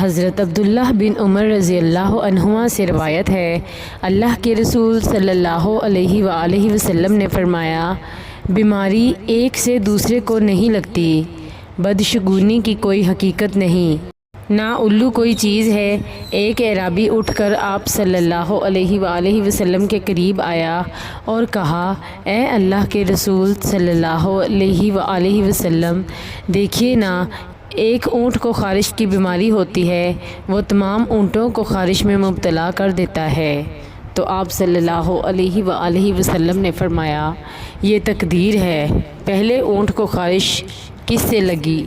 حضرت عبداللہ بن عمر رضی اللہ عنہما سے روایت ہے، اللہ کے رسول صلی اللہ علیہ وآلہ وسلم نے فرمایا، بیماری ایک سے دوسرے کو نہیں لگتی، بدشگونی کی کوئی حقیقت نہیں، نہ الو کوئی چیز ہے۔ ایک اعرابی اٹھ کر آپ صلی اللہ علیہ وآلہ وسلم کے قریب آیا اور کہا، اے اللہ کے رسول صلی اللہ علیہ وآلہ وسلم، دیکھیے نا، ایک اونٹ کو خارش کی بیماری ہوتی ہے، وہ تمام اونٹوں کو خارش میں مبتلا کر دیتا ہے۔ تو آپ صلی اللہ علیہ وآلہ وسلم نے فرمایا، یہ تقدیر ہے، پہلے اونٹ کو خارش کس سے لگی؟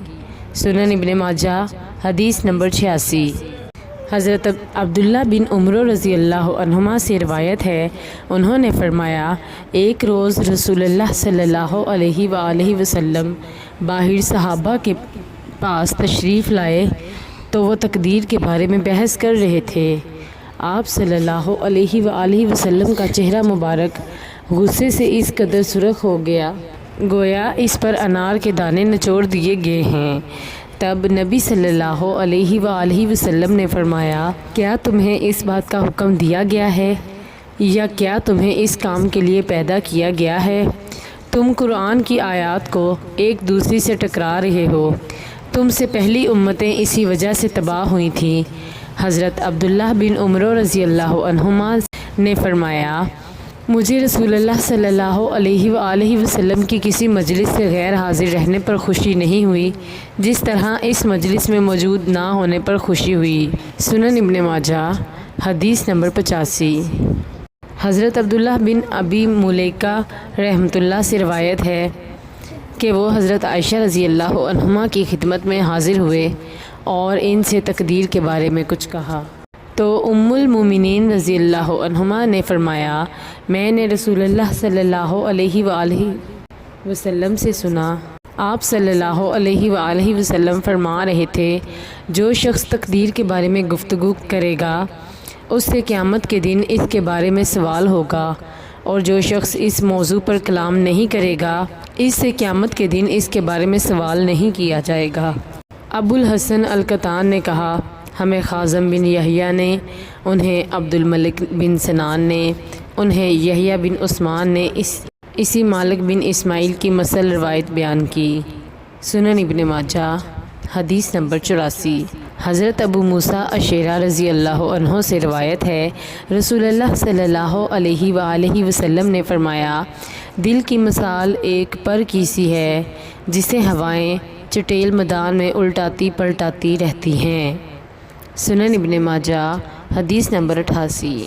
سنن ابن ماجہ، حدیث نمبر 86۔ حضرت عبداللہ بن عمر رضی اللہ عنہما سے روایت ہے، انہوں نے فرمایا، ایک روز رسول اللہ صلی اللہ علیہ وآلہ وسلم باہر صحابہ کے پاس تشریف لائے تو وہ تقدیر کے بارے میں بحث کر رہے تھے۔ آپ صلی اللہ علیہ وآلہ وسلم کا چہرہ مبارک غصے سے اس قدر سرخ ہو گیا گویا اس پر انار کے دانے نچوڑ دیے گئے ہیں۔ تب نبی صلی اللہ علیہ وآلہ وسلم نے فرمایا، کیا تمہیں اس بات کا حکم دیا گیا ہے یا کیا تمہیں اس کام کے لیے پیدا کیا گیا ہے؟ تم قرآن کی آیات کو ایک دوسری سے ٹکرا رہے ہو، تم سے پہلی امتیں اسی وجہ سے تباہ ہوئی تھیں۔ حضرت عبداللہ بن عمر رضی اللہ عنہما نے فرمایا، مجھے رسول اللہ صلی اللہ علیہ وآلہ وسلم کی کسی مجلس سے غیر حاضر رہنے پر خوشی نہیں ہوئی جس طرح اس مجلس میں موجود نہ ہونے پر خوشی ہوئی۔ سنن ابن ماجہ، حدیث نمبر 85۔ حضرت عبداللہ بن ابی ملیکہ رحمۃ اللہ سے روایت ہے کہ وہ حضرت عائشہ رضی اللہ عنہما کی خدمت میں حاضر ہوئے اور ان سے تقدیر کے بارے میں کچھ کہا تو ام المومنین رضی اللہ عنہما نے فرمایا، میں نے رسول اللہ صلی اللہ علیہ وآلہ وسلم سے سنا، آپ صلی اللہ علیہ وآلہ وسلم فرما رہے تھے، جو شخص تقدیر کے بارے میں گفتگو کرے گا اس سے قیامت کے دن اس کے بارے میں سوال ہوگا، اور جو شخص اس موضوع پر کلام نہیں کرے گا اس سے قیامت کے دن اس کے بارے میں سوال نہیں کیا جائے گا۔ ابو الحسن القطان نے کہا، ہمیں خازم بن یحییٰ نے، انہیں عبد الملک بن سنان نے، انہیں یحییٰ بن عثمان نے اسی مالک بن اسماعیل کی مسل روایت بیان کی۔ سنن ابن ماجہ، حدیث نمبر 84۔ حضرت ابو موسیٰ اشعری رضی اللہ عنہ سے روایت ہے، رسول اللہ صلی اللہ علیہ وآلہ وسلم نے فرمایا، دل کی مثال ایک پر کی سی ہے جسے ہوائیں چٹیل میدان میں الٹاتی پلٹاتی رہتی ہیں۔ سنن ابن ماجہ، حدیث نمبر 88۔